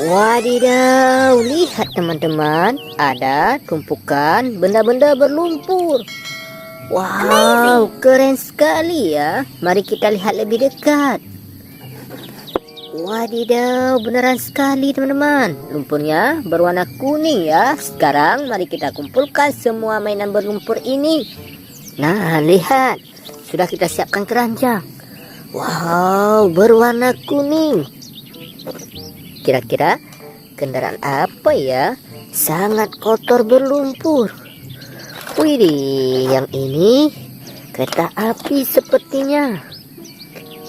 Wadidaw, lihat teman-teman, ada tumpukan benda-benda berlumpur. Wow, keren sekali ya. Mari kita lihat lebih dekat. Wadidaw, beneran sekali teman-teman. Lumpurnya berwarna kuning ya. Sekarang mari kita kumpulkan semua mainan berlumpur ini. Nah, lihat. Sudah kita siapkan keranjang. Wow, berwarna kuning. Kira-kira kendaraan apa ya? Sangat kotor berlumpur. Widih, yang ini kereta api sepertinya.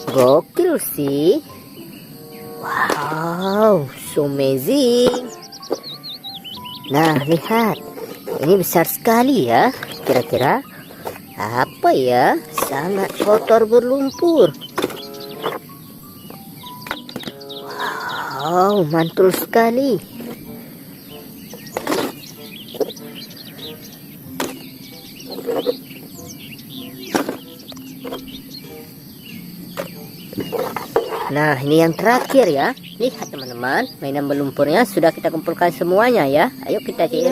Gokil sih. Wow, so amazing. Nah, lihat. Ini besar sekali ya. Kira-kira apa ya? Sangat kotor berlumpur. Wow, mantul sekali. Nah, ini yang terakhir ya. Lihat teman-teman, mainan berlumpurnya sudah kita kumpulkan semuanya ya. Ayo kita cek.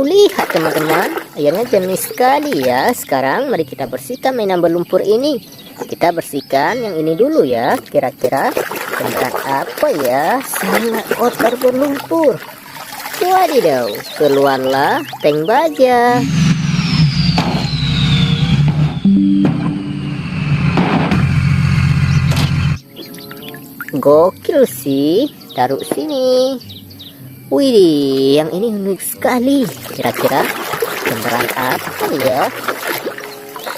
Lihat teman-teman, airnya jernih sekali ya. Sekarang mari kita bersihkan mainan berlumpur ini. Kita bersihkan yang ini dulu ya. Kira-kira kendaraan apa ya? Sangat kotor berlumpur. Wadidaw, keluarlah tank baja. Gokil sih. Taruh sini. Wih, yang ini unik sekali. Kira-kira kendaraan apa ya?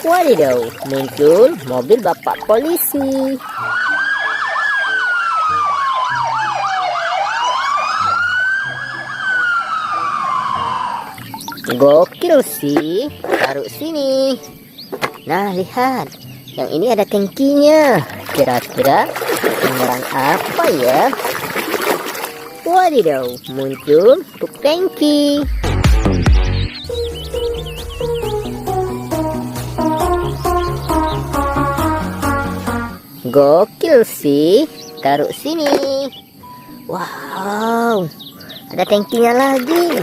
Wadidaw, muncul mobil bapak polisi. Gokil sih. Taruh sini. Nah, lihat. Yang ini ada tankinya. Kira-kira kendaraan apa ya? Wadidaw, muncul truk tangki. Gokil sih. Taruh sini. Wow, ada tankinya lagi.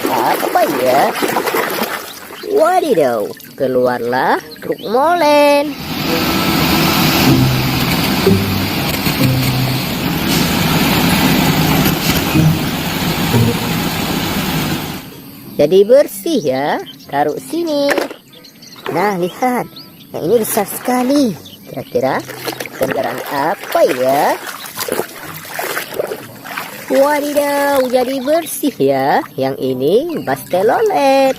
Apa ya? Wadidaw, keluarlah truk molen. Jadi bersih ya. Taruh sini. Nah, lihat. Yang ini besar sekali. Kira-kira kendaraan apa ya? Wadidaw, jadi bersih ya. Yang ini bus telolet.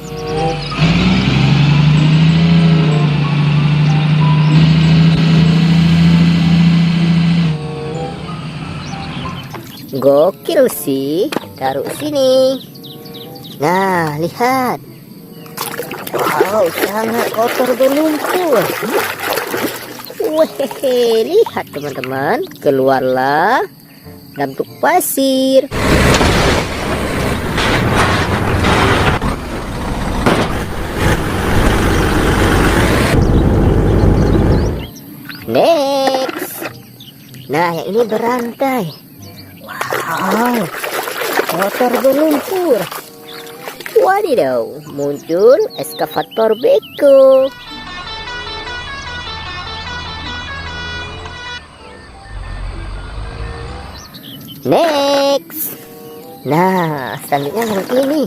Gokil sih. Taruh sini. Nah, lihat. Wow, sangat kotor berlumpur. Wehehe, lihat teman-teman. Keluarlah dalam truk pasir. Next. Nah, yang ini berantai. Wow, kotor berlumpur. Wadidaw, muncul eskavator beko. Next. Nah, selanjutnya yang ini.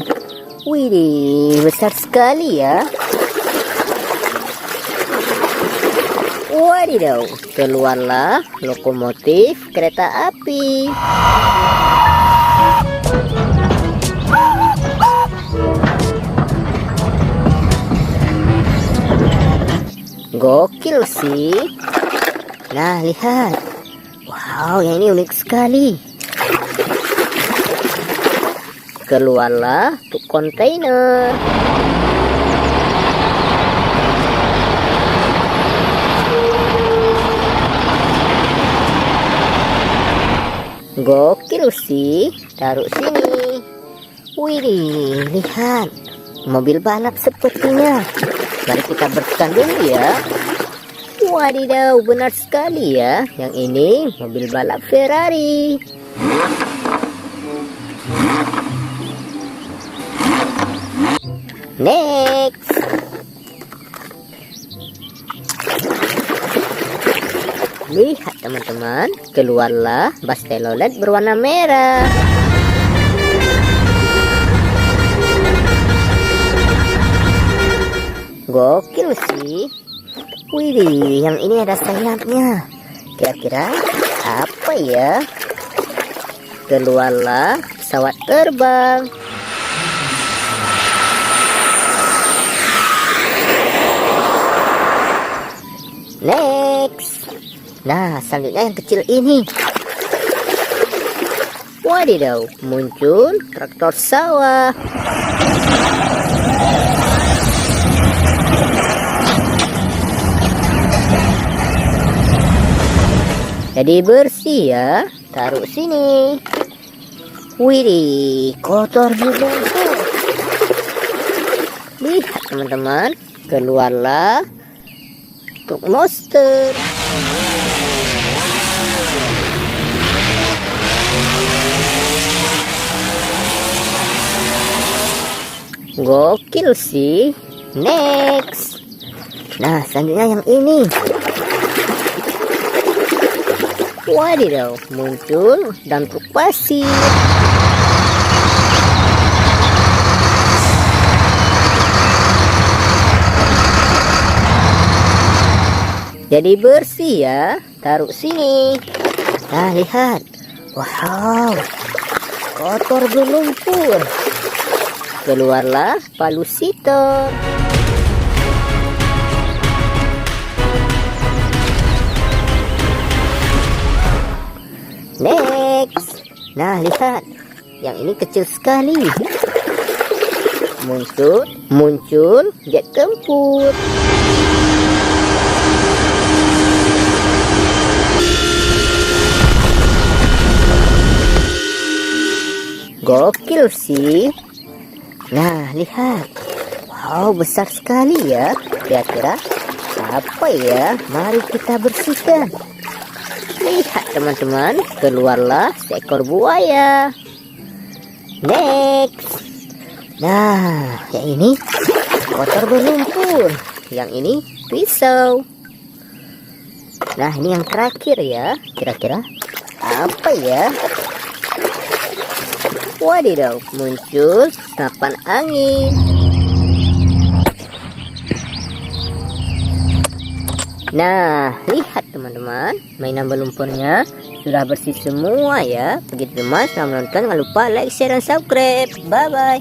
Widih, besar sekali ya. Wadidaw, keluarlah lokomotif kereta api. Gokil sih. Nah, lihat. Wow, yang ini unik sekali. Keluarlah truk kontainer. Gokil sih. Taruh sini. Widih, lihat. Mobil balap sepertinya. Mari kita bersihkan dulu ya. Wadidaw, benar sekali ya. Yang ini mobil balap Ferrari. Next. Lihat teman-teman, keluarlah bas telolet berwarna merah. Gokil sih. Widih, yang ini ada sayapnya. Kira-kira apa ya? Keluarlah pesawat terbang. Next. Nah, selanjutnya yang kecil ini. Wadidaw, muncul traktor sawah. Jadi bersih ya, taruh sini. Widih, kotor juga. Lihat teman-teman, keluarlah truk monster. Gokil sih. Next. Nah, selanjutnya yang ini. Wadidaw, muncul dan truk pasir. Jadi bersih ya, taruh sini. Nah, lihat. Wow, kotor berlumpur. Keluarlah palusito. Next. Nah, lihat. Yang ini kecil sekali. Muncul jet tempur. Gokil sih. Nah, lihat. Wow, besar sekali ya. Kira-kira apa ya? Mari kita bersihkan. Lihat teman-teman, keluarlah seekor buaya. Next. Nah, yang ini kotor berlumpur. Yang ini pisau. Nah, ini yang terakhir ya. Kira-kira apa ya? Wadidaw, muncul senapan angin. Nah, lihat teman-teman, mainan berlumpurnya sudah bersih semua ya. Begitu teman, selamat menonton, jangan lupa like, share, dan subscribe. Bye-bye.